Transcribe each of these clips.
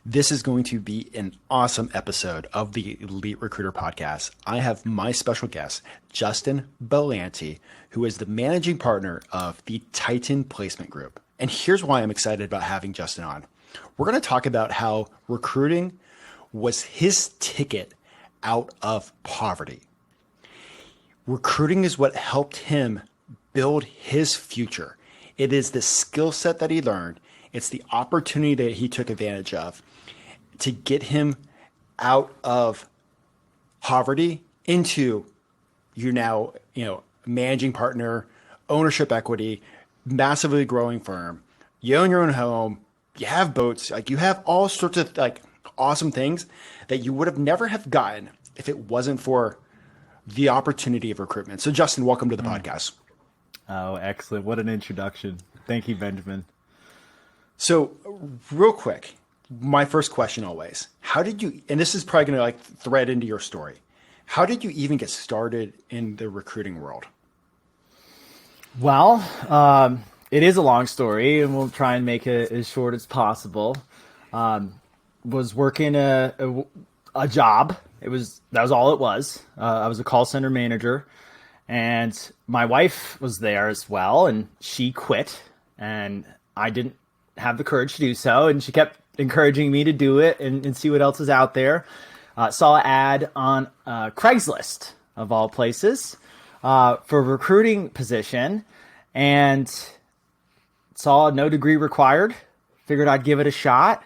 This is going to be an awesome episode of the Elite Recruiter Podcast. I have my special guest, Justin Bellante, who is the managing partner of the Titan Placement Group. And here's why I'm excited about having Justin on. We're going to talk about how recruiting was his ticket out of poverty. Recruiting is what helped him build his future. It is the skill set that he learned. It's the opportunity that he took advantage of to get him out of poverty into you're now, managing partner, ownership equity, massively growing firm. You own your own home. You have boats. Like you have all sorts of awesome things that you would have never have gotten if it wasn't for the opportunity of recruitment. So Justin, welcome to the podcast. Oh, excellent. What an introduction. Thank you, Benjamin. So real quick, my first question always, how did you, and this is probably going to thread into your story. How did you even get started in the recruiting world? Well, it is a long story and we'll try and make it as short as possible. Was working a job. That was all it was. I was a call center manager and my wife was there as well. And she quit and I didn't have the courage to do so. And she kept encouraging me to do it and see what else is out there. Saw an ad on Craigslist of all places for a recruiting position and saw no degree required. Figured I'd give it a shot.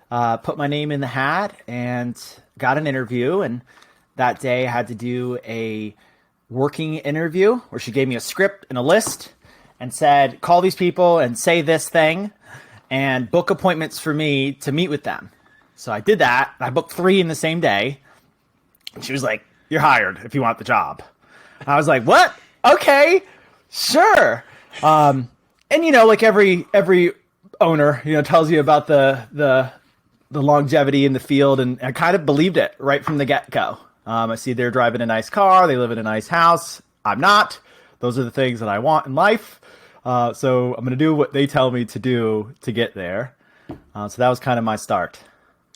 Put my name in the hat and got an interview. And that day I had to do a working interview where she gave me a script and a list and said, call these people and say this thing and book appointments for me to meet with them. So I did that. I booked 3 in the same day. And she was like, you're hired if you want the job. I was like, what? Okay, sure. And like every owner, tells you about the longevity in the field. And I kind of believed it right from the get-go. I see they're driving a nice car. They live in a nice house. I'm not. Those are the things that I want in life. So I'm going to do what they tell me to do to get there. So that was kind of my start.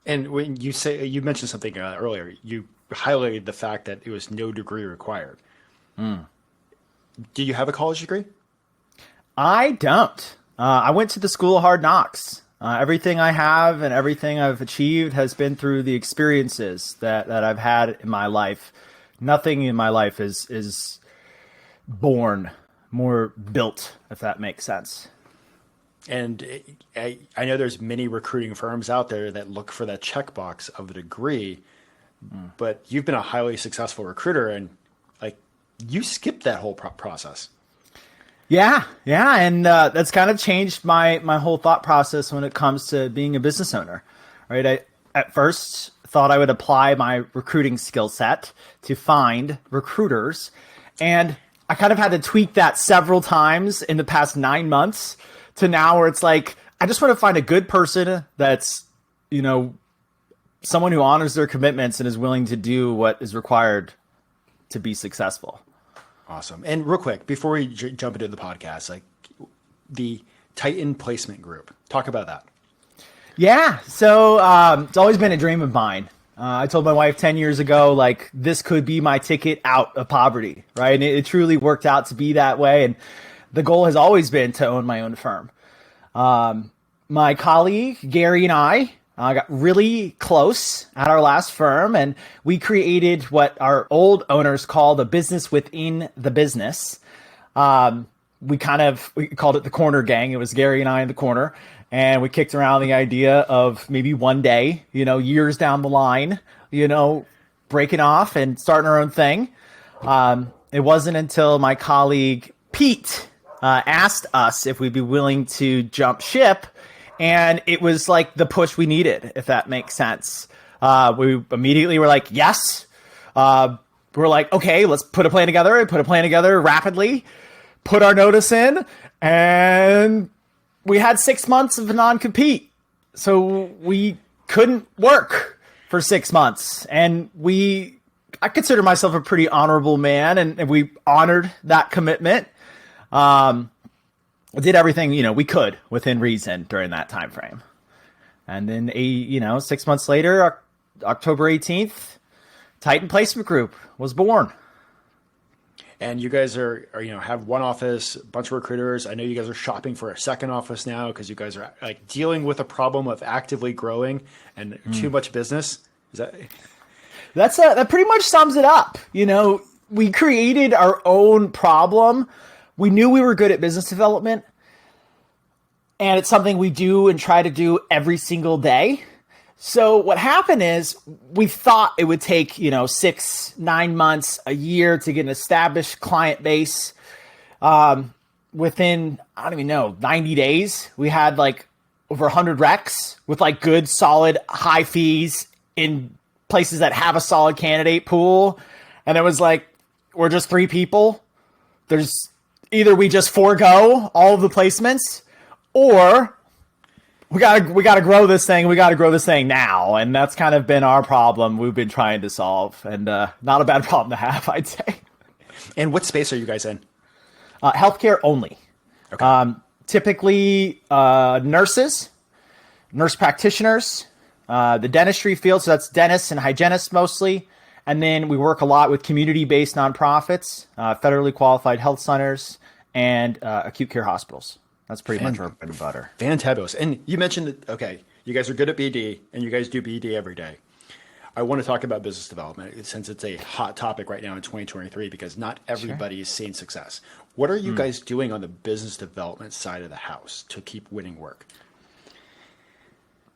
And when you mentioned something earlier, you highlighted the fact that it was no degree required. Do you have a college degree? I don't. I went to the School of Hard Knocks. Everything I have and everything I've achieved has been through the experiences that I've had in my life. Nothing in my life is born, more built, if that makes sense. And I know there's many recruiting firms out there that look for that checkbox of the degree, but you've been a highly successful recruiter and you skipped that whole process. Yeah. And that's kind of changed my whole thought process when it comes to being a business owner, right? I at first thought I would apply my recruiting skill set to find recruiters. And I kind of had to tweak that several times in the past 9 months to now where it's like, I just want to find a good person that's, someone who honors their commitments and is willing to do what is required to be successful. Awesome. And real quick, before we jump into the podcast, the Titan Placement Group, talk about that. Yeah. So it's always been a dream of mine. I told my wife 10 years ago, this could be my ticket out of poverty, right? And it truly worked out to be that way. And the goal has always been to own my own firm. My colleague, Gary, and I got really close at our last firm, and we created what our old owners called a business within the business. We called it the corner gang. It was Gary and I in the corner, and we kicked around the idea of maybe one day, years down the line, breaking off and starting our own thing. It wasn't until my colleague Pete asked us if we'd be willing to jump ship. And it was like the push we needed, if that makes sense. We immediately were like, yes. We're like, okay, let's put a plan together and put a plan together rapidly, put our notice in. And we had 6 months of a non-compete. So we couldn't work for 6 months. And I consider myself a pretty honorable man. And we honored that commitment. Did everything we could within reason during that time frame. And then 6 months later, October 18th, Titan Placement Group was born. And you guys are have one office, a bunch of recruiters. I know you guys are shopping for a second office now because you guys are like dealing with a problem of actively growing and too much business. Is that? That pretty much sums it up. We created our own problem. We knew we were good at business development, and it's something we do and try to do every single day. So what happened is we thought it would take, 6-9 months, a year to get an established client base. Within, I don't even know, 90 days, we had like over 100 recs with like good, solid, high fees in places that have a solid candidate pool. And it was like, we're just 3 people. There's either we just forego all of the placements, or we gotta grow this thing. We gotta grow this thing now, and that's kind of been our problem. We've been trying to solve, and not a bad problem to have, I'd say. And what space are you guys in? Healthcare only. Okay. Typically, nurse practitioners, the dentistry field. So that's dentists and hygienists mostly. And then we work a lot with community-based nonprofits, federally qualified health centers, and acute care hospitals. That's pretty much our bread and butter. Fantabulous. And you mentioned that, okay, you guys are good at BD, and you guys do BD every day. I want to talk about business development since it's a hot topic right now in 2023 because not everybody is seeing success. What are you guys doing on the business development side of the house to keep winning work?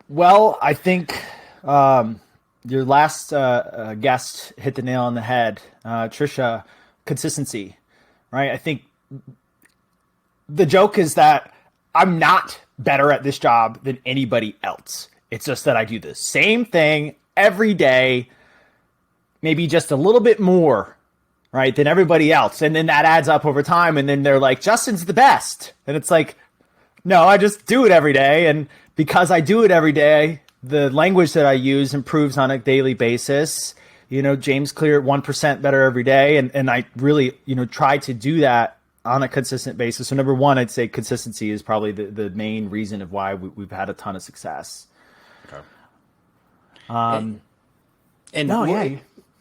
Well, I think your last guest hit the nail on the head, Trisha. Consistency, right? I think the joke is that I'm not better at this job than anybody else. It's just that I do the same thing every day, maybe just a little bit more, right, than everybody else. And then that adds up over time. And then they're like, Justin's the best. And it's like, no, I just do it every day. And because I do it every day, the language that I use improves on a daily basis. James Clear, 1% better every day. And I really, try to do that on a consistent basis. So number one, I'd say consistency is probably the main reason of why we've had a ton of success. Okay.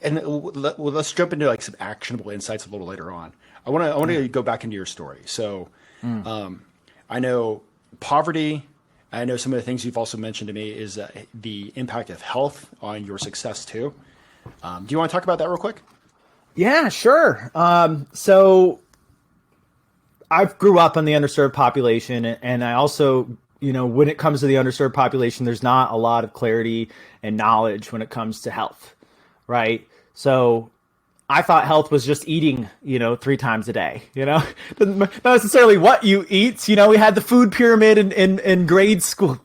Let's jump into like some actionable insights a little later on. I want to go back into your story. So, I know poverty. I know some of the things you've also mentioned to me is the impact of health on your success too. Do you want to talk about that real quick? Yeah, sure. So I grew up in the underserved population, and I also, when it comes to the underserved population, there's not a lot of clarity and knowledge when it comes to health, right? So I thought health was just eating, 3 times a day, not necessarily what you eat. We had the food pyramid in grade school.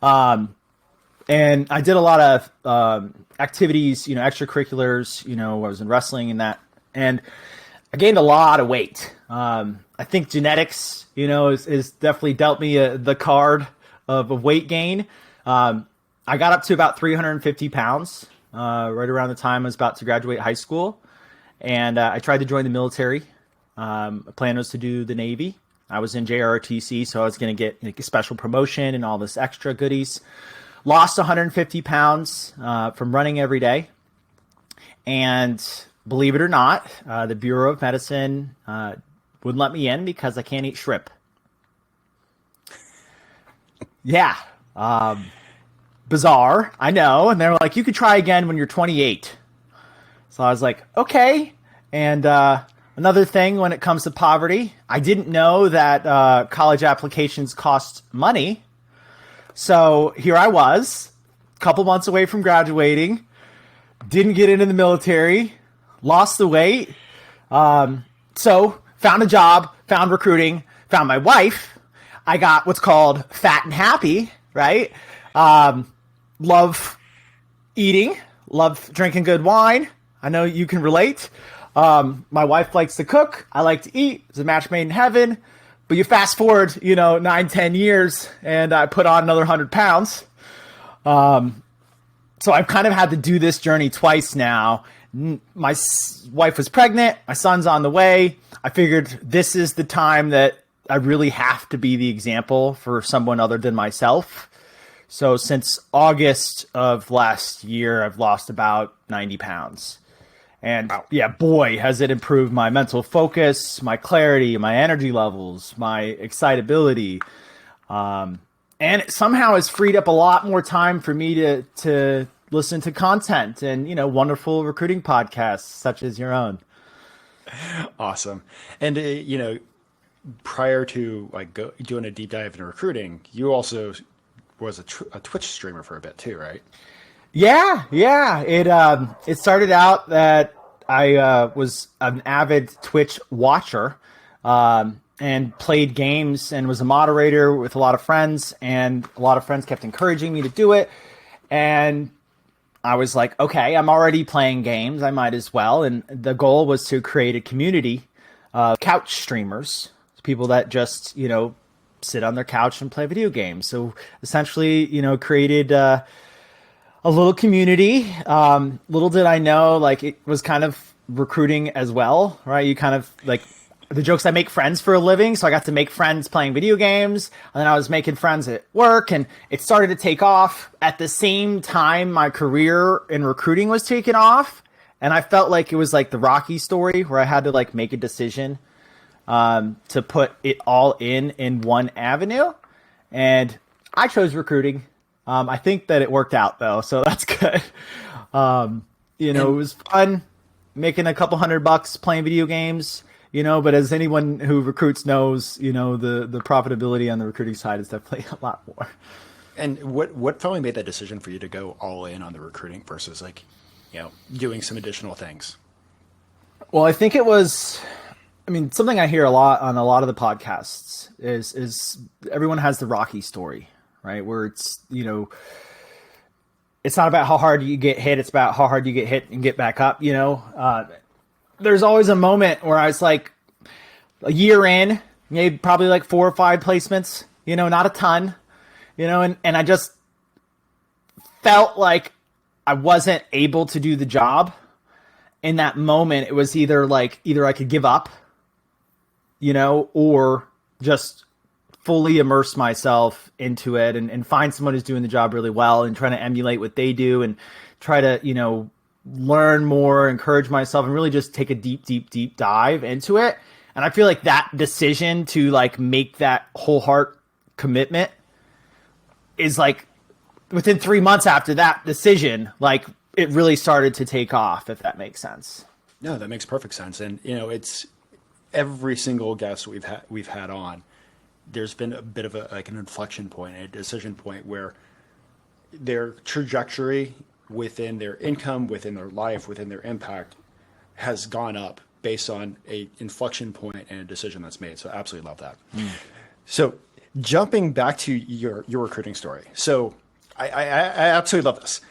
And I did a lot of activities, extracurriculars, I was in wrestling and that, and I gained a lot of weight. I think genetics, is definitely dealt me the card of a weight gain. I got up to about 350 pounds right around the time I was about to graduate high school. And I tried to join the military. My plan was to do the Navy. I was in JROTC, so I was going to get like a special promotion and all this extra goodies. Lost 150 pounds from running every day. And believe it or not, the Bureau of Medicine wouldn't let me in because I can't eat shrimp. Yeah. Bizarre, I know. And they're like, you could try again when you're 28. So I was like, okay. And another thing when it comes to poverty, I didn't know that college applications cost money. So here I was, a couple months away from graduating, didn't get into the military, lost the weight. So found a job, found recruiting, found my wife. I got what's called fat and happy, right? Love eating, love drinking good wine. I know you can relate. My wife likes to cook. I like to eat. It's a match made in heaven. But you fast forward, 9-10 years, and I put on another 100 pounds. So I've kind of had to do this journey twice now. My wife was pregnant. My son's on the way. I figured this is the time that I really have to be the example for someone other than myself. So since August of last year, I've lost about 90 pounds. And yeah, boy, has it improved my mental focus, my clarity, my energy levels, my excitability. And it somehow has freed up a lot more time for me to listen to content and, wonderful recruiting podcasts such as your own. Awesome. And prior to doing a deep dive into recruiting, you also was a Twitch streamer for a bit too, right? Yeah. It started out that I was an avid Twitch watcher, and played games and was a moderator with a lot of friends, and a lot of friends kept encouraging me to do it. And I was like, okay, I'm already playing games, I might as well. And the goal was to create a community of couch streamers, people that just, sit on their couch and play video games. So essentially, created a little community. Little did I know, it was kind of recruiting as well, right? You kind of the jokes, I make friends for a living. So I got to make friends playing video games, and then I was making friends at work, and it started to take off at the same time my career in recruiting was taking off. And I felt like it was like the Rocky story where I had to make a decision, to put it all in one avenue. And I chose recruiting. I think that it worked out though, so that's good. It was fun making a couple $100 playing video games, but as anyone who recruits knows, the profitability on the recruiting side is definitely a lot more. And what finally made that decision for you to go all in on the recruiting versus doing some additional things? Well, I think it was, something I hear a lot on a lot of the podcasts is everyone has the Rocky story, right? Where it's, it's not about how hard you get hit. It's about how hard you get hit and get back up, There's always a moment where I was like a year in, maybe probably 4 or 5 placements, not a ton, and I just felt like I wasn't able to do the job. In that moment, it was either I could give up, or just fully immerse myself into it and find someone who's doing the job really well and trying to emulate what they do and try to, learn more, encourage myself, and really just take a deep dive into it. And I feel like that decision to make that whole heart commitment is within 3 months after that decision, it really started to take off, if that makes sense. No, that makes perfect sense. And it's every single guest we've had on, there's been a bit of an inflection point, a decision point where their trajectory within their income, within their life, within their impact has gone up based on a inflection point and a decision that's made. So absolutely love that. So jumping back to your recruiting story. So I absolutely love this.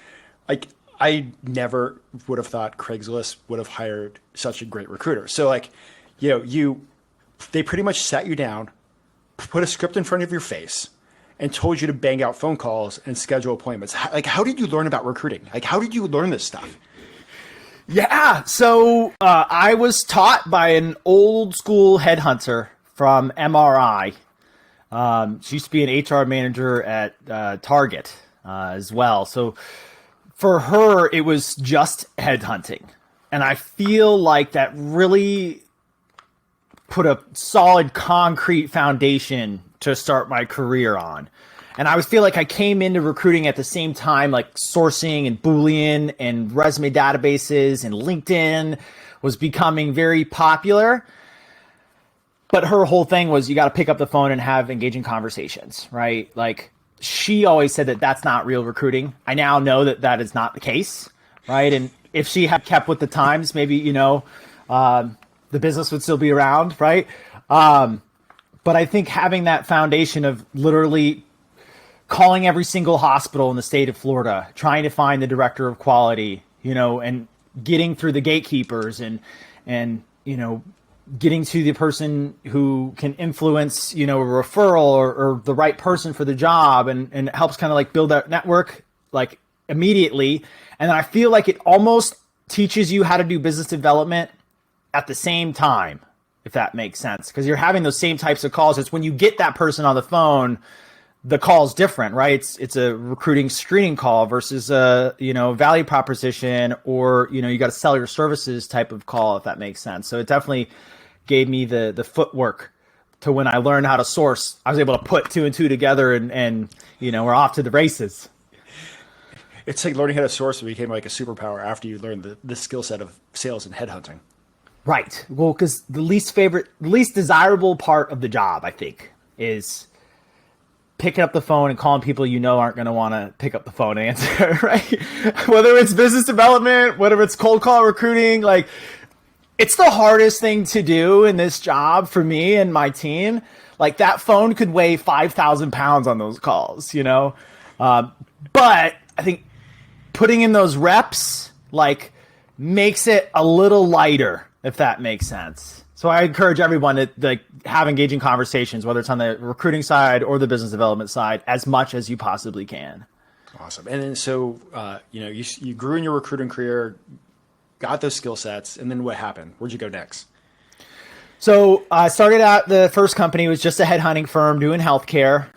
I never would have thought Craigslist would have hired such a great recruiter. So they pretty much sat you down, put a script in front of your face, and told you to bang out phone calls and schedule appointments. How did you learn about recruiting? How did you learn this stuff? Yeah, so I was taught by an old school headhunter from MRI. She used to be an HR manager at Target as well. So for her, it was just headhunting. And I feel like that really put a solid concrete foundation to start my career on. And I feel like I came into recruiting at the same time, sourcing and Boolean and resume databases and LinkedIn was becoming very popular. But her whole thing was you got to pick up the phone and have engaging conversations, right? She always said that that's not real recruiting. I now know that that is not the case, right? And if she had kept with the times, maybe, the business would still be around, right? But I think having that foundation of literally calling every single hospital in the state of Florida, trying to find the director of quality, and getting through the gatekeepers and getting to the person who can influence, a referral or the right person for the job, and it helps kind of build that network immediately. And then I feel like it almost teaches you how to do business development at the same time, if that makes sense, because you're having those same types of calls. It's when you get that person on the phone the call's different, right? It's a recruiting screening call versus a, value proposition, or, you got to sell your services type of call, if that makes sense. So it definitely gave me the footwork to when I learned how to source, I was able to put two and two together and we're off to the races. It's like learning how to source became like a superpower after you learned the skill set of sales and headhunting. Right. Well, because the least desirable part of the job, I think, is picking up the phone and calling people aren't going to want to pick up the phone and answer, right? Whether it's business development, whether it's cold call recruiting, like it's the hardest thing to do in this job for me and my team. Like that phone could weigh 5,000 pounds on those calls, but I think putting in those reps like makes it a little lighter, if that makes sense. So I encourage everyone to have engaging conversations, whether it's on the recruiting side or the business development side, as much as you possibly can. Awesome. And then so, you grew in your recruiting career, got those skill sets, and then what happened? Where'd you go next? So I started out, the first company was just a headhunting firm doing healthcare.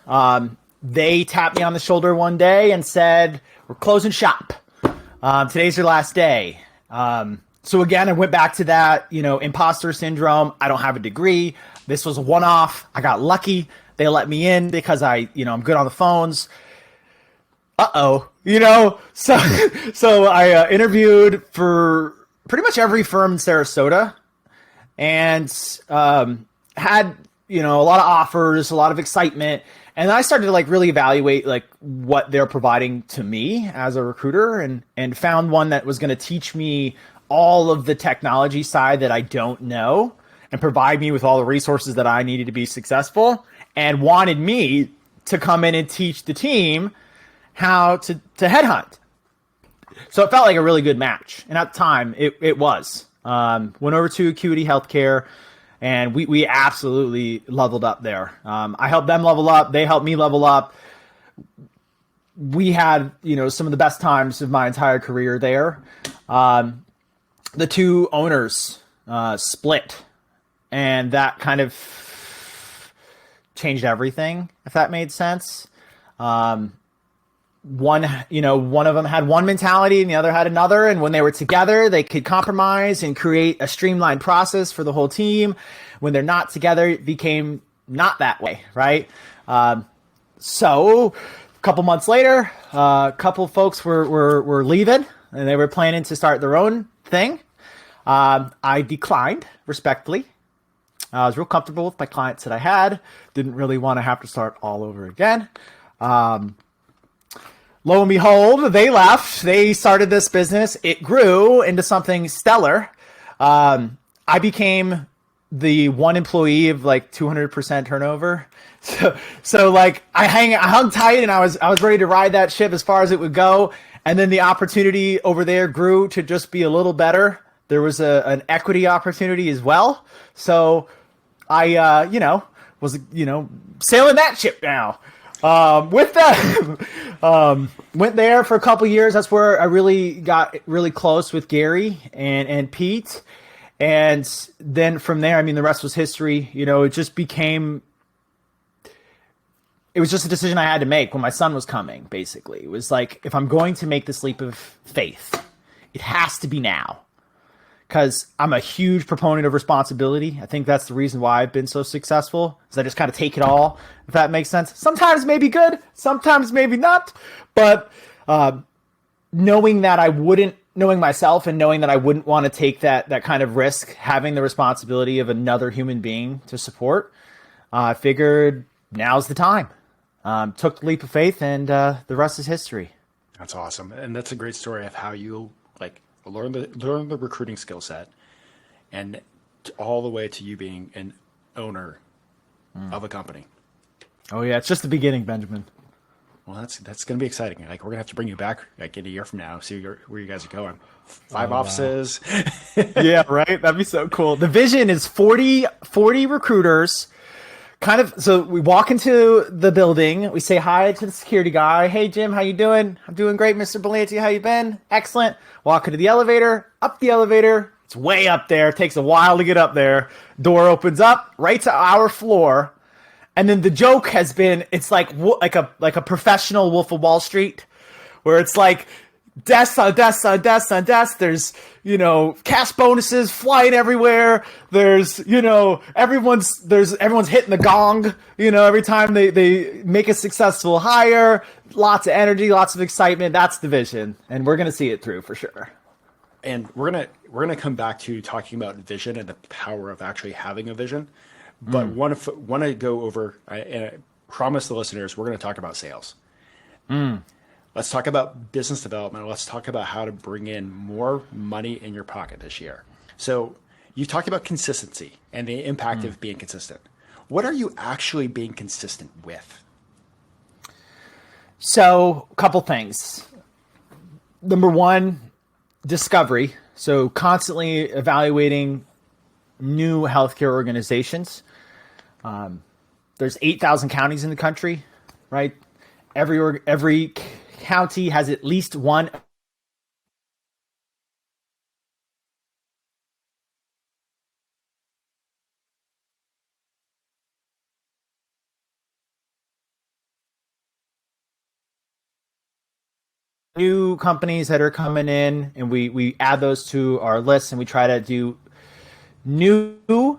They tapped me on the shoulder one day and said, "We're closing shop. Today's your last day." So again, I went back to that, imposter syndrome. I don't have a degree. This was a one-off. I got lucky. They let me in because I'm good on the phones. So I interviewed for pretty much every firm in Sarasota and had, a lot of offers, a lot of excitement. And I started to really evaluate what they're providing to me as a recruiter and found one that was going to teach me all of the technology side that I don't know and provide me with all the resources that I needed to be successful, and wanted me to come in and teach the team how to headhunt. So it felt like a really good match. And at the time it was. Went over to Acuity Healthcare and we absolutely leveled up there. I helped them level up. They helped me level up. We had, some of the best times of my entire career there. The two owners split, and that kind of changed everything, if that made sense. One of them had one mentality and the other had another, and when they were together, they could compromise and create a streamlined process for the whole team. When they're not together, it became not that way, right? So a couple months later, a couple folks were leaving, and they were planning to start their own thing. I declined respectfully. I was real comfortable with my clients that I had. Didn't really want to have to start all over again. Lo and behold, they left. They started this business. It grew into something stellar. I became the one employee of 200% turnover. So I hung tight, and I was ready to ride that ship as far as it would go. And then the opportunity over there grew to just be a little better. There was an equity opportunity as well. So I, was, sailing that ship now. With that, went there for a couple years. That's where I really got really close with Gary and Pete. And then from there, the rest was history. It just became, it was just a decision I had to make when my son was coming, basically. It was if I'm going to make this leap of faith, it has to be now. Because I'm a huge proponent of responsibility. I think that's the reason why I've been so successful, is I just kind of take it all, if that makes sense. Sometimes maybe good, sometimes maybe not. But knowing myself and knowing that I wouldn't want to take that kind of risk, having the responsibility of another human being to support, I figured now's the time. Took the leap of faith, and the rest is history. That's awesome. And that's a great story of how you learn the recruiting skill set, and all the way to you being an owner of a company. Oh yeah, it's just the beginning, Benjamin. Well, that's going to be exciting. We're gonna have to bring you back in a year from now, see where you guys are going. 5 offices. Wow. Yeah, right. That'd be so cool. The vision is 40 recruiters. So we walk into the building, we say hi to the security guy. "Hey Jim, how you doing?" "I'm doing great, Mr. Bellante. How you been?" "Excellent." Walk into the elevator, up the elevator. It's way up there. It takes a while to get up there. Door opens up right to our floor. And then the joke has been, it's like a professional Wolf of Wall Street, where it's like desk on desk on desk on desk. There's, cash bonuses flying everywhere. There's, everyone's hitting the gong, every time they make a successful hire. Lots of energy, lots of excitement. That's the vision. And we're going to see it through for sure. And we're gonna come back to talking about vision and the power of actually having a vision. But want to go over, and I promise the listeners, we're going to talk about sales. Let's talk about business development. Let's talk about how to bring in more money in your pocket this year. So you talked about consistency and the impact of being consistent. What are you actually being consistent with? So a couple things. Number one, discovery. So constantly evaluating new healthcare organizations. There's 8,000 counties in the country, right? Every county has at least one new companies that are coming in, and we add those to our list, and we try to do new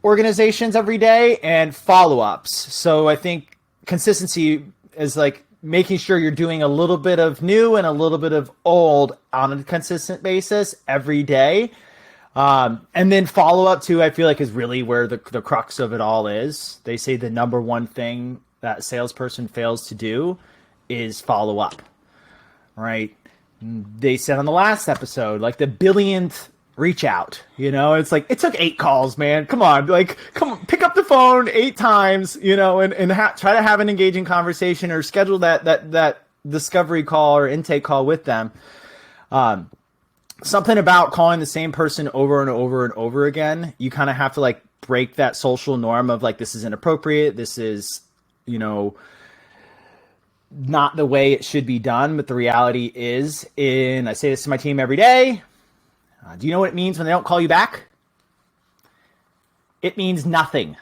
organizations every day and follow-ups. So I think consistency is like making sure you're doing a little bit of new and a little bit of old on a consistent basis every day. And then follow-up too, I feel like, is really where the crux of it all is. They say the number one thing that a salesperson fails to do is follow up, right? They said on the last episode, like the billionth reach out, it's like, it took 8 calls, man. Come on, pick up the phone 8 times, and try to have an engaging conversation or schedule that discovery call or intake call with them. Something about calling the same person over and over and over again. You kind of have to break that social norm of this is inappropriate. This is, not the way it should be done. But the reality is, I say this to my team every day. Do you know what it means when they don't call you back? It means nothing.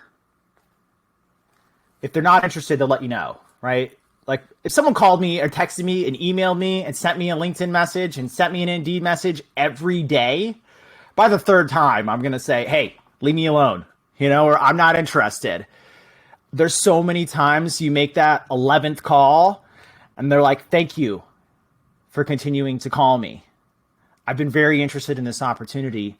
If they're not interested, they'll let you know, right? Like if someone called me or texted me and emailed me and sent me a LinkedIn message and sent me an Indeed message every day, by the third time, I'm going to say, hey, leave me alone, or I'm not interested. There's so many times you make that 11th call and they're like, thank you for continuing to call me. I've been very interested in this opportunity.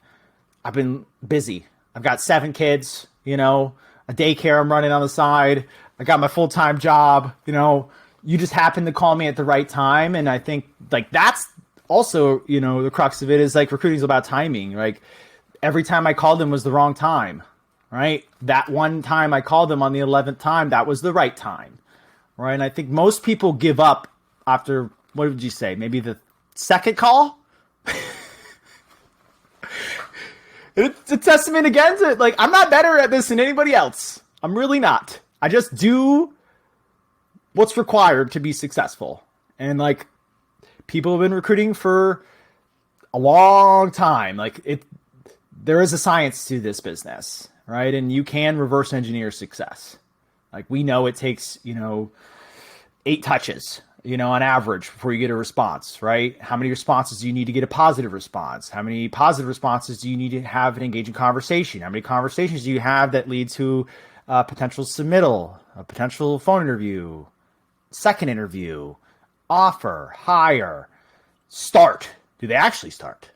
I've been busy. I've got 7 kids, a daycare I'm running on the side. I got my full-time job, you just happened to call me at the right time. And I think that's also, the crux of it is recruiting is about timing. Every time I called them was the wrong time, right? That one time I called them on the 11th time, that was the right time, right? And I think most people give up after, what would you say? Maybe the second call? It's a testament again to I'm not better at this than anybody else. I'm really not. I just do what's required to be successful. And people have been recruiting for a long time. There is a science to this business, right? And you can reverse engineer success. We know it takes, 8 touches, on average before you get a response, right? How many responses do you need to get a positive response? How many positive responses do you need to have an engaging conversation? How many conversations do you have that lead to a potential submittal, a potential phone interview, second interview, offer, hire, start? Do they actually start?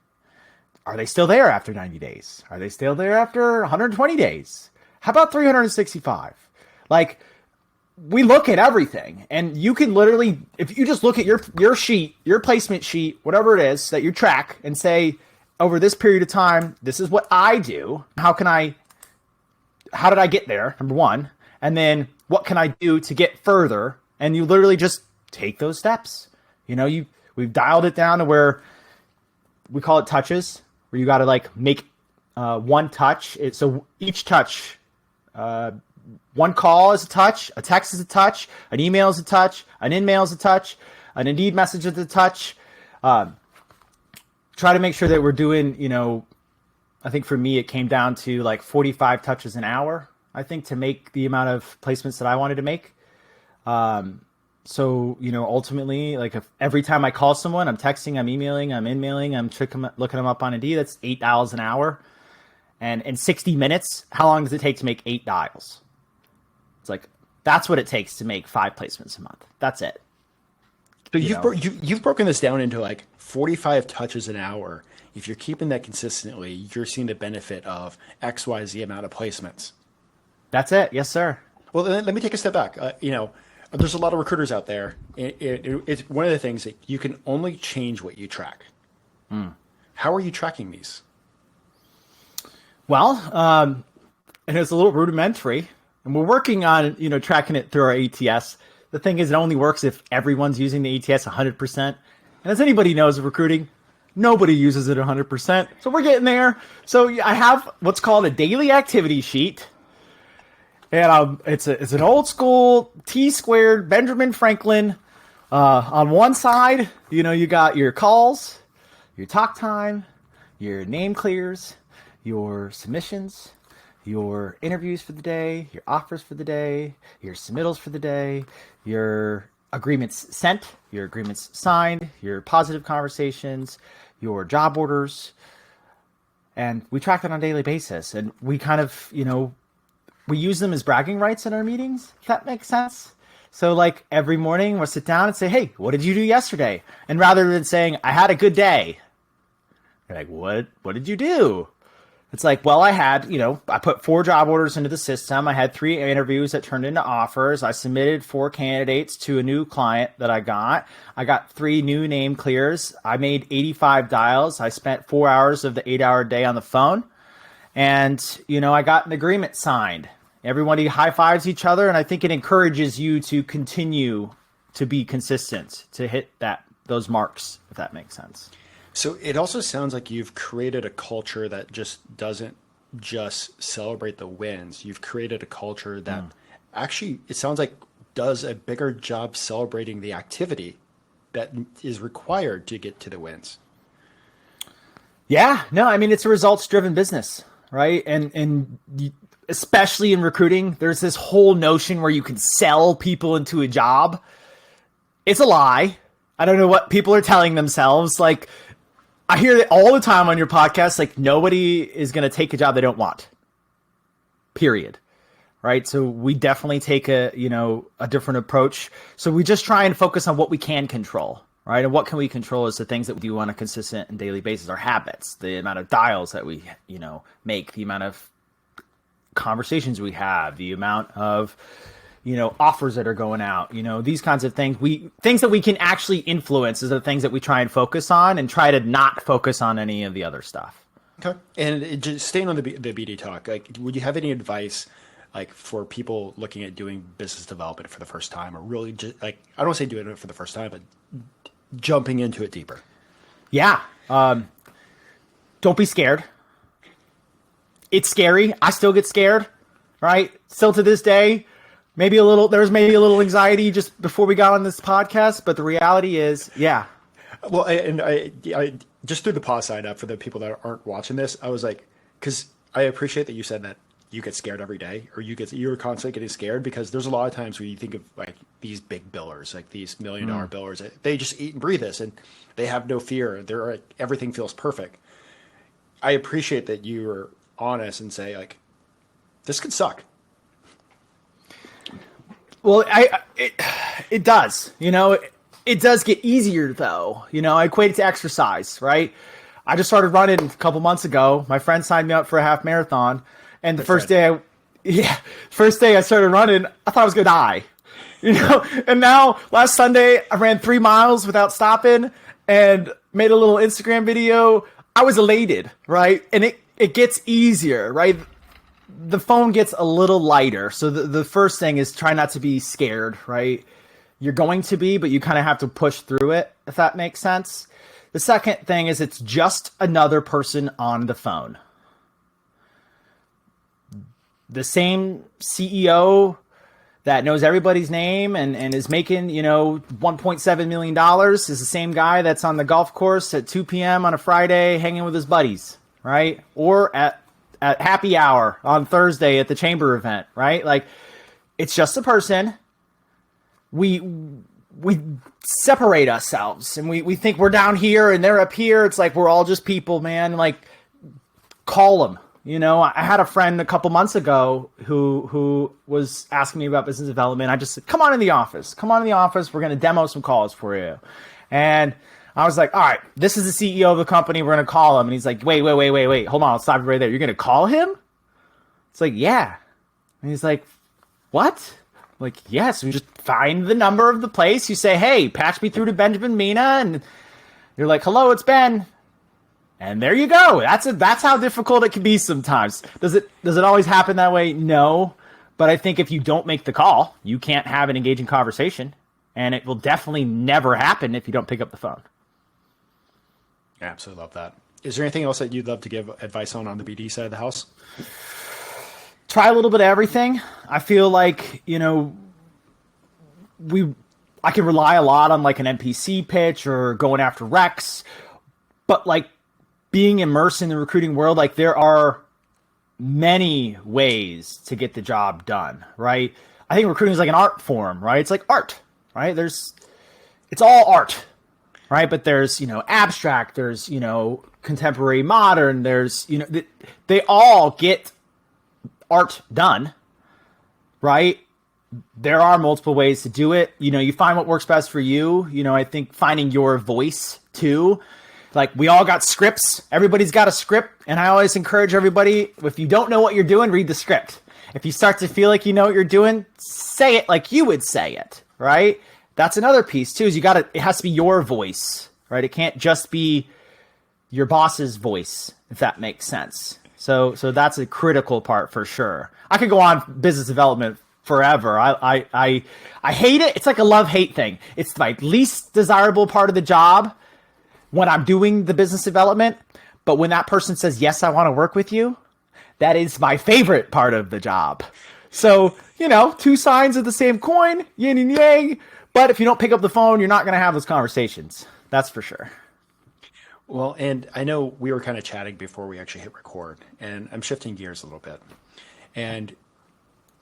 Are they still there after 90 days? Are they still there after 120 days? How about 365? We look at everything, and you can literally, if you just look at your sheet, your placement sheet, whatever it is that you track, and say, over this period of time, this is what I do. How did I get there? Number one. And then what can I do to get further? And you literally just take those steps. We've dialed it down to where we call it touches, where you got to make one touch. So each touch, one call is a touch, a text is a touch, an email is a touch, an in-mail is a touch, an Indeed message is a touch. Try to make sure that we're doing, I think for me, it came down to 45 touches an hour. I think, to make the amount of placements that I wanted to make. So, ultimately, like, if every time I call someone, I'm texting, I'm emailing, I'm in-mailing, I'm looking them up on Indeed, that's $8 an hour. And in 60 minutes, how long does it take to make 8 dials? It's like, that's what it takes to make 5 placements a month. That's it. So you've broken this down into like 45 touches an hour. If you're keeping that consistently, you're seeing the benefit of XYZ amount of placements. That's it. Yes, sir. Well, then let me take a step back. There's a lot of recruiters out there. It's one of the things that you can only change what you track. How are you tracking these? Well, and it's a little rudimentary, and we're working on, tracking it through our ATS. The thing is, it only works if everyone's using the ATS 100%. And as anybody knows of recruiting, nobody uses it 100%. So we're getting there. So I have what's called a daily activity sheet. And it's an old school T-squared Benjamin Franklin. On one side, you got your calls, your talk time, your name clears, your submissions, your interviews for the day, your offers for the day, your submittals for the day, your agreements sent, your agreements signed, your positive conversations, your job orders. And we track that on a daily basis. And we kind of, we use them as bragging rights in our meetings, if that makes sense. So like every morning we'll sit down and say, hey, what did you do yesterday? And rather than saying, I had a good day, you're like, what did you do? It's like, well, I had, I put 4 job orders into the system. I had 3 interviews that turned into offers. I submitted 4 candidates to a new client that I got. I got 3 new name clears. I made 85 dials. I spent 4 hours of the 8-hour day on the phone. And, I got an agreement signed. Everybody high fives each other. And I think it encourages you to continue to be consistent, to hit those marks, if that makes sense. So it also sounds like you've created a culture that just doesn't just celebrate the wins. You've created a culture that actually, it sounds like, does a bigger job celebrating the activity that is required to get to the wins. Yeah, no, I mean, it's a results-driven business, right? And especially in recruiting, there's this whole notion where you can sell people into a job. It's a lie. I don't know what people are telling themselves. Like, I hear that all the time on your podcast, like, nobody is going to take a job they don't want. Period. Right? So we definitely take a different approach. So we just try and focus on what we can control, right? And what can we control is the things that we do on a consistent and daily basis, our habits, the amount of dials that we, make, the amount of conversations we have, the amount of, offers that are going out, these kinds of things. Things that we can actually influence is the things that we try and focus on, and try to not focus on any of the other stuff. Okay. And just staying on the BD talk, like, would you have any advice, like, for people looking at doing business development for the first time, or really just, like, I don't want to say doing it for the first time, but jumping into it deeper? Yeah. Don't be scared. It's scary. I still get scared, right? Still to this day. There was maybe a little anxiety just before we got on this podcast, but the reality is, yeah. Well, I just threw the pause sign up for the people that aren't watching this. I was like, because I appreciate that you said that you get scared every day, or you're constantly getting scared, because there's a lot of times where you think of like these big billers, like these $1 million billers, they just eat and breathe this, and they have no fear. They're like, everything feels perfect. I appreciate that you were honest and say, like, this could suck. Well, it does, it does get easier though. I equate it to exercise, right? I just started running a couple months ago. My friend signed me up for a half marathon, and the first day I started running, I thought I was going to die, and now last Sunday I ran 3 miles without stopping and made a little Instagram video. I was elated, right? And it gets easier, right? The phone gets a little lighter. So the first thing is try not to be scared, right? You're going to be, but you kind of have to push through it, if that makes sense. The second thing is it's just another person on the phone. The same CEO that knows everybody's name and is making, $1.7 million is the same guy that's on the golf course at 2 p.m. on a Friday hanging with his buddies, right? Or at at happy hour on Thursday at the chamber event, right? Like, it's just a person. We separate ourselves and we think we're down here and they're up here. It's like we're all just people, man. Like, call them. I had a friend a couple months ago who was asking me about business development. I just said, come on in the office. We're going to demo some calls for you. And I was like, all right, this is the CEO of the company. We're going to call him. And he's like, wait. Hold on. I'll stop you right there. You're going to call him? It's like, yeah. And he's like, what? I'm like, yes. We just find the number of the place. You say, hey, patch me through to Benjamin Mena. And you're like, hello, it's Ben. And there you go. That's how difficult it can be sometimes. Does it always happen that way? No. But I think if you don't make the call, you can't have an engaging conversation. And it will definitely never happen if you don't pick up the phone. I absolutely love that. Is there anything else that you'd love to give advice on the BD side of the house? Try a little bit of everything. I feel like, I can rely a lot on like an NPC pitch or going after recs. But like, being immersed in the recruiting world, like there are many ways to get the job done, right? I think recruiting is like an art form, right? It's like art, right? It's all art, right? But there's, abstract, there's, contemporary modern, there's, they all get art done, right? There are multiple ways to do it. You find what works best for you. I think finding your voice too. Like, we all got scripts. Everybody's got a script. And I always encourage everybody, if you don't know what you're doing, read the script. If you start to feel like you know what you're doing, say it like you would say it, right? That's another piece too, is it has to be your voice, right? It can't just be your boss's voice, if that makes sense. So that's a critical part for sure. I could go on business development forever. I hate it. It's like a love-hate thing. It's my least desirable part of the job when I'm doing the business development, but when that person says, yes, I want to work with you, that is my favorite part of the job. So, two sides of the same coin, yin and yang, but if you don't pick up the phone, you're not going to have those conversations. That's for sure. Well, and I know we were kind of chatting before we actually hit record, and I'm shifting gears a little bit. And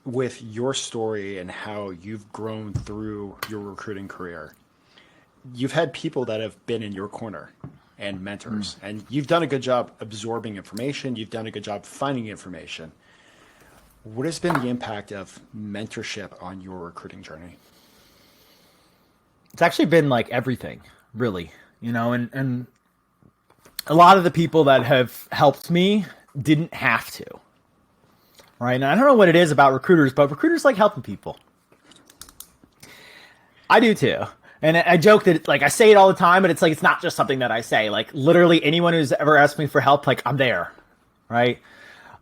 with your story and how you've grown through your recruiting career, you've had people that have been in your corner and mentors, and you've done a good job absorbing information. You've done a good job finding information. What has been the impact of mentorship on your recruiting journey? It's actually been like everything, really, and a lot of the people that have helped me didn't have to, right? And I don't know what it is about recruiters, but recruiters like helping people. I do too. And I joke that, like, I say it all the time, but it's like, it's not just something that I say. Like, literally anyone who's ever asked me for help, like, I'm there, right?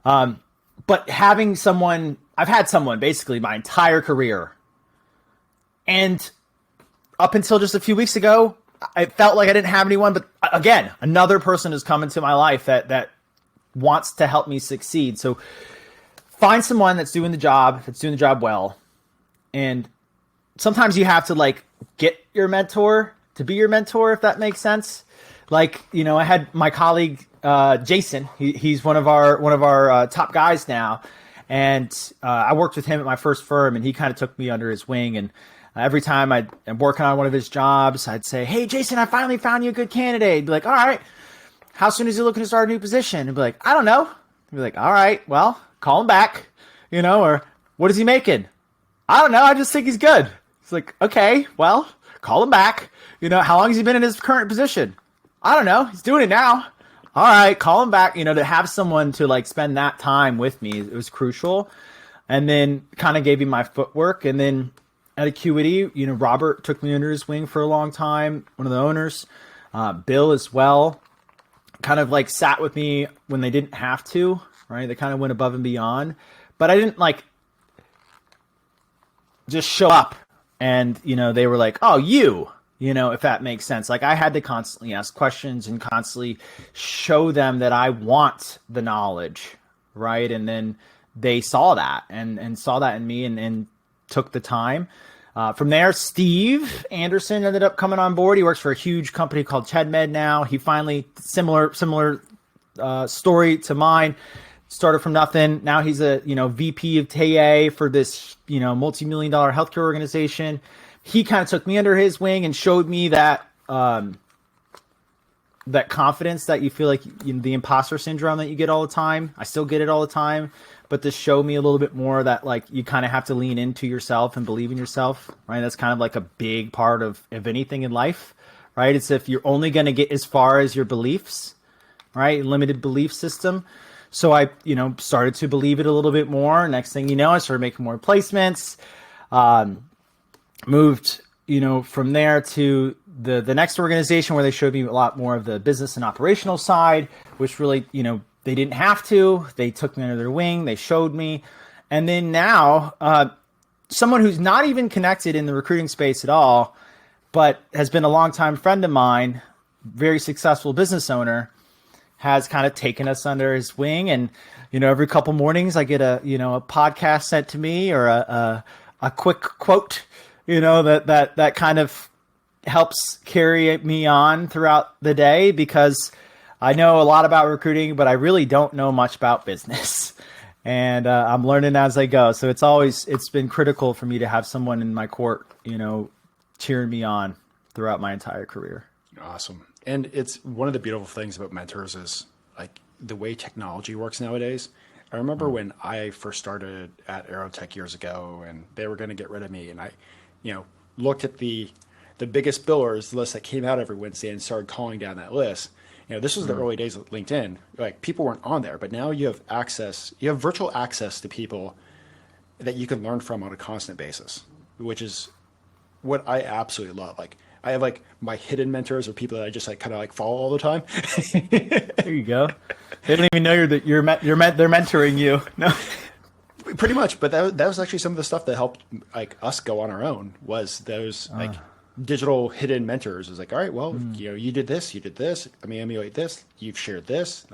But having someone, I've had someone basically my entire career. And up until just a few weeks ago, I felt like I didn't have anyone. But again, another person has come into my life that wants to help me succeed. So find someone that's doing the job well. And sometimes you have to, like, get your mentor to be your mentor, if that makes sense. Like, I had my colleague, Jason, he's one of our top guys now. And I worked with him at my first firm, and he kind of took me under his wing. And every time I'm working on one of his jobs, I'd say, hey, Jason, I finally found you a good candidate. He'd be like, all right, how soon is he looking to start a new position? He'd be like, I don't know. He'd be like, all right, well, call him back, or what is he making? I don't know. I just think he's good. It's like, okay, well, call him back. How long has he been in his current position? I don't know. He's doing it now. All right, call him back. To have someone to, like, spend that time with me, it was crucial. And then kind of gave me my footwork. And then at Acuity, Robert took me under his wing for a long time, one of the owners. Bill as well, kind of like sat with me when they didn't have to, right? They kind of went above and beyond. But I didn't, like, just show up and, they were like, oh, if that makes sense. Like, I had to constantly ask questions and constantly show them that I want the knowledge, right? And then they saw that and saw that in me and took the time. From there, Steve Anderson ended up coming on board. He works for a huge company called ChedMed now. He finally, similar story to mine, started from nothing. Now he's a, VP of TA for this, multi-million dollar healthcare organization. He kind of took me under his wing and showed me that, that confidence that you feel like, the imposter syndrome that you get all the time. I still get it all the time, but to show me a little bit more that like you kind of have to lean into yourself and believe in yourself, right? That's kind of like a big part of anything in life, right? It's if you're only going to get as far as your beliefs, right? Limited belief system. So I, started to believe it a little bit more. Next thing you know, I started making more placements, moved, from there to the next organization where they showed me a lot more of the business and operational side, which really, they didn't have to. They took me under their wing. They showed me. And then now, someone who's not even connected in the recruiting space at all, but has been a longtime friend of mine, very successful business owner, has kind of taken us under his wing. And, every couple mornings I get a podcast sent to me or a quick quote, that kind of helps carry me on throughout the day, because I know a lot about recruiting, but I really don't know much about business. And I'm learning as I go. So it's been critical for me to have someone in my court, cheering me on throughout my entire career. Awesome. And it's one of the beautiful things about mentors is like the way technology works nowadays. I remember when I first started at Aerotech years ago and they were going to get rid of me, and I, looked at the biggest billers list that came out every Wednesday and started calling down that list. This was the early days of LinkedIn. Like people weren't on there, but now you have access, you have virtual access to people that you can learn from on a constant basis, which is what I absolutely love. Like I have like my hidden mentors or people that I just like kind of like follow all the time. There you go. They don't even know they're mentoring you. No. Pretty much, but that was actually some of the stuff that helped like us go on our own. Was those like digital hidden mentors? Is like, all right, well, you did this, let me emulate this. You've shared this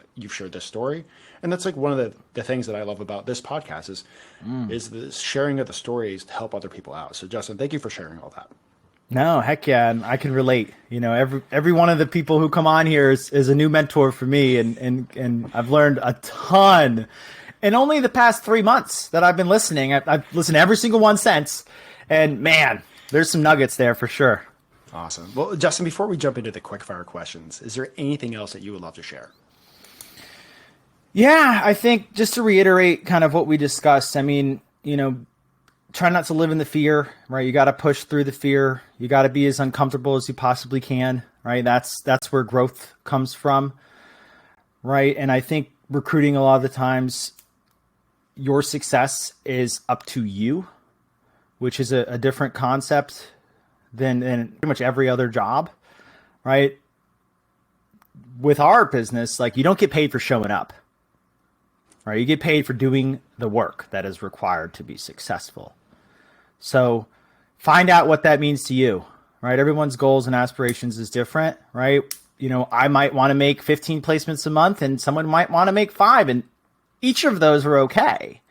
story, and that's like one of the things that I love about this podcast is the sharing of the stories to help other people out. So Justin, thank you for sharing all that. No, heck yeah, and I can relate. Every one of the people who come on here is a new mentor for me, and I've learned a ton. And only the past 3 months that I've been listening, I've listened to every single one since, and man, there's some nuggets there for sure. Awesome. Well, Justin, before we jump into the quick fire questions, is there anything else that you would love to share? Yeah, I think just to reiterate kind of what we discussed, I mean, try not to live in the fear, right? You got to push through the fear. You got to be as uncomfortable as you possibly can, right? That's where growth comes from, right? And I think recruiting a lot of the times, your success is up to you, which is a different concept than pretty much every other job, right? With our business, like you don't get paid for showing up, right? You get paid for doing the work that is required to be successful. So find out what that means to you, right? Everyone's goals and aspirations is different, right? I might want to make 15 placements a month and someone might want to make 5, and each of those are okay,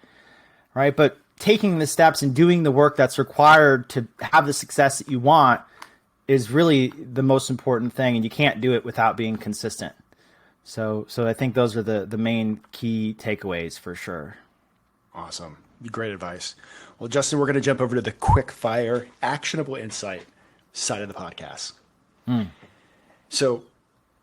right? But taking the steps and doing the work that's required to have the success that you want is really the most important thing, and you can't do it without being consistent. So I think those are the main key takeaways for sure. Awesome. Great advice. Well, Justin, we're going to jump over to the quick fire, actionable insight side of the podcast. So,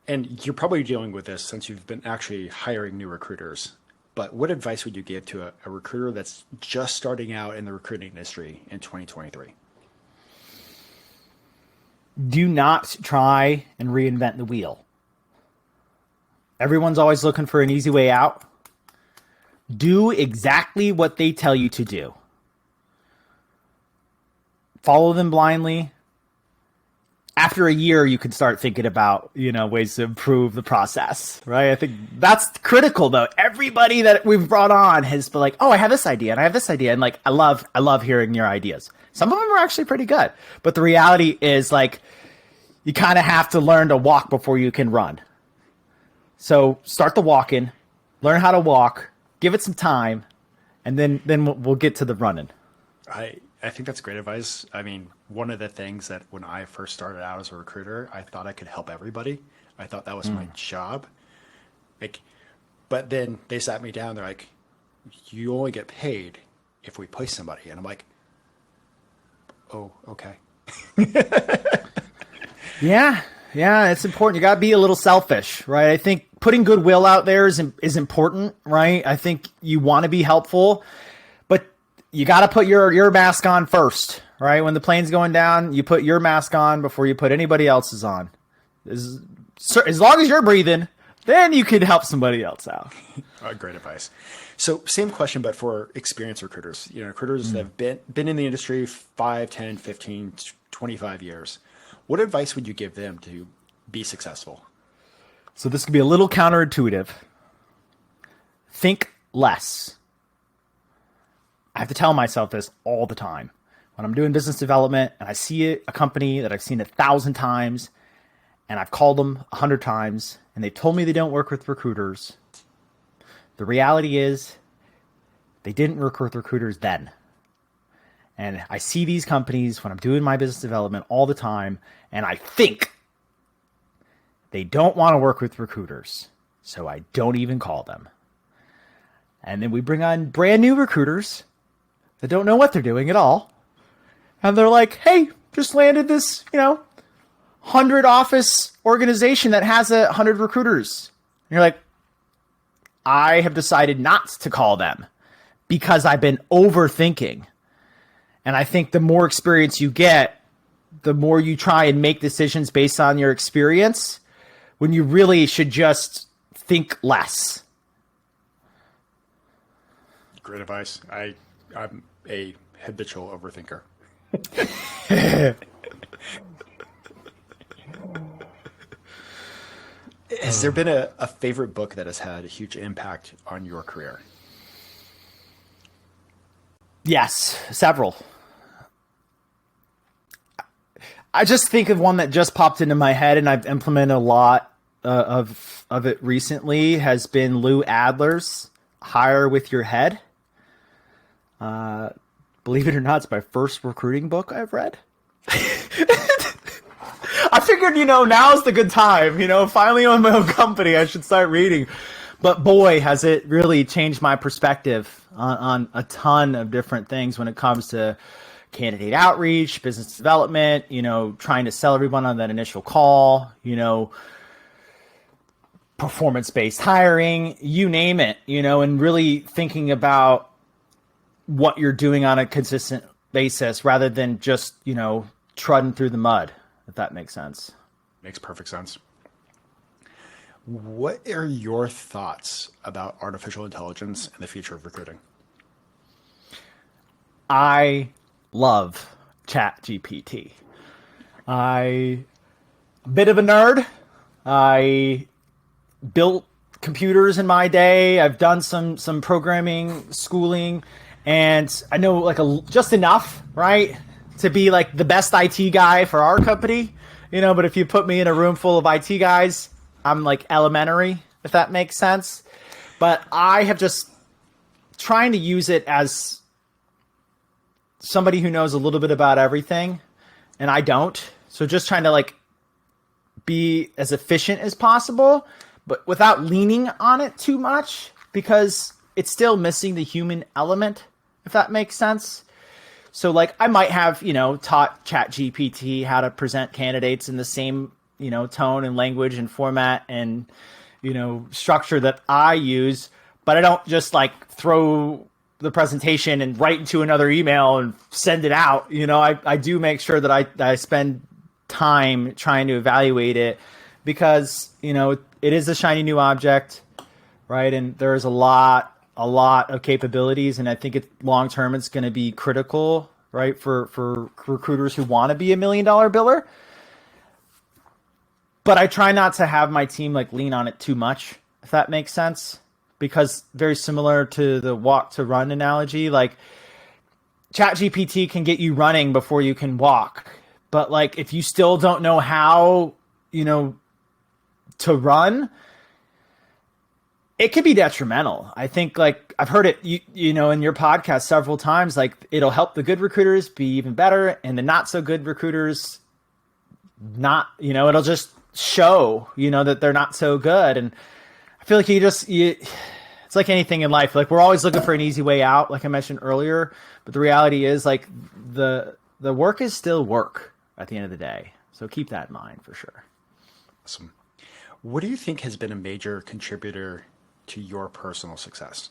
and you're probably dealing with this since you've been actually hiring new recruiters, but what advice would you give to a recruiter that's just starting out in the recruiting industry in 2023? Do not try and reinvent the wheel. Everyone's always looking for an easy way out. Do exactly what they tell you to do. Follow them blindly. After a year, you can start thinking about, ways to improve the process, right? I think that's critical though. Everybody that we've brought on has been like, oh, I have this idea and I have this idea. And like, I love hearing your ideas. Some of them are actually pretty good, but the reality is like, you kind of have to learn to walk before you can run. So start the walking, learn how to walk, give it some time, and then we'll get to the running. I think that's great advice. I mean, one of the things that when I first started out as a recruiter, I thought I could help everybody. I thought that was my job. Like But then they sat me down. They're like, you only get paid if we place somebody. And I'm like, oh, okay. Yeah. Yeah. It's important. You got to be a little selfish, right? I think putting goodwill out there is important, right? I think you want to be helpful, but you got to put your mask on first, right? When the plane's going down, you put your mask on before you put anybody else's on. As long as you're breathing, then you can help somebody else out. Great advice. So same question, but for experienced recruiters, recruiters that have been in the industry 5, 10, 15, 25 years. What advice would you give them to be successful? So this could be a little counterintuitive. Think less. I have to tell myself this all the time. When I'm doing business development and I see a company that I've seen 1,000 times and I've called them 100 times and they told me they don't work with recruiters, the reality is they didn't work with recruiters then. And I see these companies when I'm doing my business development all the time, and I think they don't want to work with recruiters, so I don't even call them. And then we bring on brand new recruiters that don't know what they're doing at all. And they're like, hey, just landed this, 100 office organization that has 100 recruiters. And you're like, I have decided not to call them because I've been overthinking. And I think the more experience you get, the more you try and make decisions based on your experience, when you really should just think less. Great advice. I'm a habitual overthinker. Has there been a favorite book that has had a huge impact on your career? Yes, several. I just think of one that just popped into my head, and I've implemented a lot of it recently. Has been Lou Adler's "Hire with Your Head." Believe it or not, it's my first recruiting book I've read. I figured, now's the good time. Finally own my own company, I should start reading. But boy, has it really changed my perspective on a ton of different things when it comes to candidate outreach, business development, trying to sell everyone on that initial call, performance-based hiring, you name it, and really thinking about what you're doing on a consistent basis rather than just, trudging through the mud, if that makes sense. Makes perfect sense. What are your thoughts about artificial intelligence and the future of recruiting? I love ChatGPT. I'm a bit of a nerd. I built computers in my day. I've done some programming, schooling, and I know just enough, right, to be like the best IT guy for our company. But if you put me in a room full of IT guys, I'm like elementary, if that makes sense. But I have just trying to use it as somebody who knows a little bit about everything, and I don't. So just trying to be as efficient as possible, but without leaning on it too much, because it's still missing the human element, if that makes sense. So I might have, taught ChatGPT how to present candidates in the same, tone and language and format and, structure that I use, but I don't just throw the presentation and write into another email and send it out. I do make sure that I spend time trying to evaluate it because, it is a shiny new object, right? And there's a lot of capabilities. And I think long-term, it's going to be critical, right? For recruiters who want to be $1 million biller. But I try not to have my team lean on it too much, if that makes sense. Because very similar to the walk to run analogy, ChatGPT can get you running before you can walk. But if you still don't know how, to run, it could be detrimental. I think I've heard it, in your podcast several times, it'll help the good recruiters be even better and the not so good recruiters it'll just show, that they're not so good. And I feel like it's like anything in life. Like we're always looking for an easy way out, like I mentioned earlier. But the reality is like the work is still work at the end of the day. So keep that in mind for sure. Awesome. What do you think has been a major contributor to your personal success?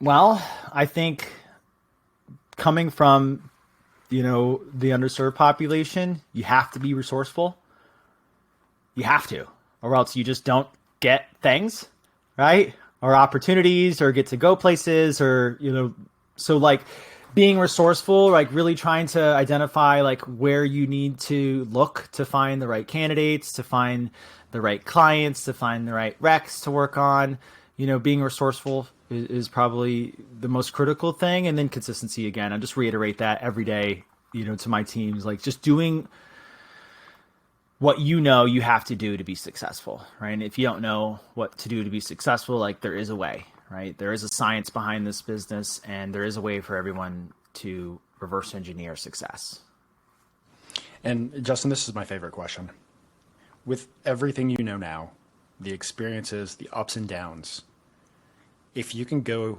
Well, I think coming from, the underserved population, you have to be resourceful. You have to, or else you just don't get things, right? Or opportunities, or get to go places, or, so like being resourceful, like really trying to identify like where you need to look to find the right candidates, to find the right clients, to find the right recs to work on. Being resourceful is probably the most critical thing. And then consistency again. I just reiterate that every day, to my teams, like just doing what you have to do to be successful, right? And if you don't know what to do to be successful, like there is a way, right? There is a science behind this business, and there is a way for everyone to reverse engineer success. And Justin, this is my favorite question. With everything you know now, the experiences, the ups and downs, if you can go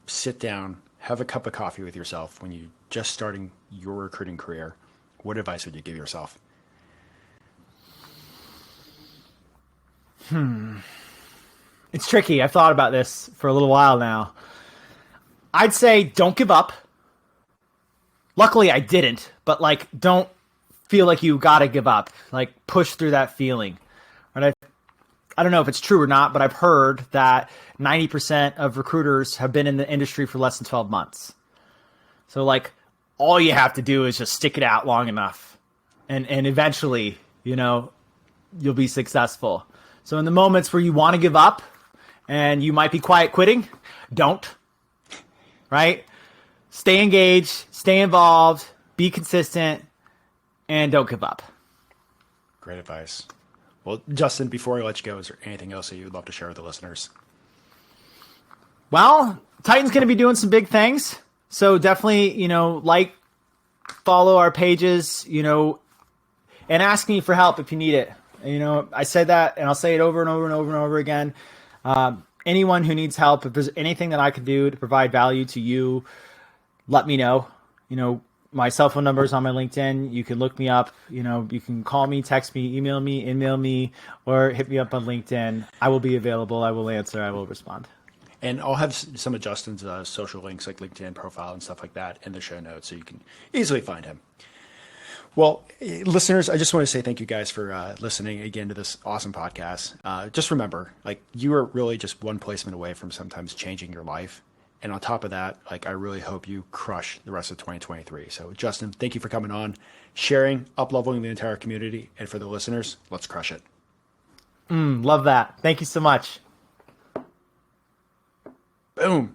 sit down, have a cup of coffee with yourself when you're just starting your recruiting career, what advice would you give yourself? It's tricky. I've thought about this for a little while now. I'd say don't give up. Luckily, I didn't, but like, don't feel like you gotta give up. Like, push through that feeling. Right? I don't know if it's true or not, but I've heard that 90% of recruiters have been in the industry for less than 12 months. So like, all you have to do is just stick it out long enough, and eventually, you'll be successful. So in the moments where you want to give up and you might be quiet quitting, don't, right? Stay engaged, stay involved, be consistent, and don't give up. Great advice. Well, Justin, before I let you go, is there anything else that you would love to share with the listeners? Well, Titan's going to be doing some big things. So definitely, follow our pages, and ask me for help if you need it. I said that, and I'll say it over and over and over and over again. Anyone who needs help, if there's anything that I can do to provide value to you, let me know. My cell phone number is on my LinkedIn. You can look me up. You can call me, text me, email me, or hit me up on LinkedIn. I will be available. I will answer. I will respond. And I'll have some of Justin's social links, like LinkedIn profile and stuff like that, in the show notes, so you can easily find him. Well, listeners, I just want to say thank you guys for listening again to this awesome podcast. Just remember, like, you are really just one placement away from sometimes changing your life. And on top of that, like, I really hope you crush the rest of 2023. So Justin, thank you for coming on, sharing, up-leveling the entire community. And for the listeners, let's crush it. Love that. Thank you so much. Boom.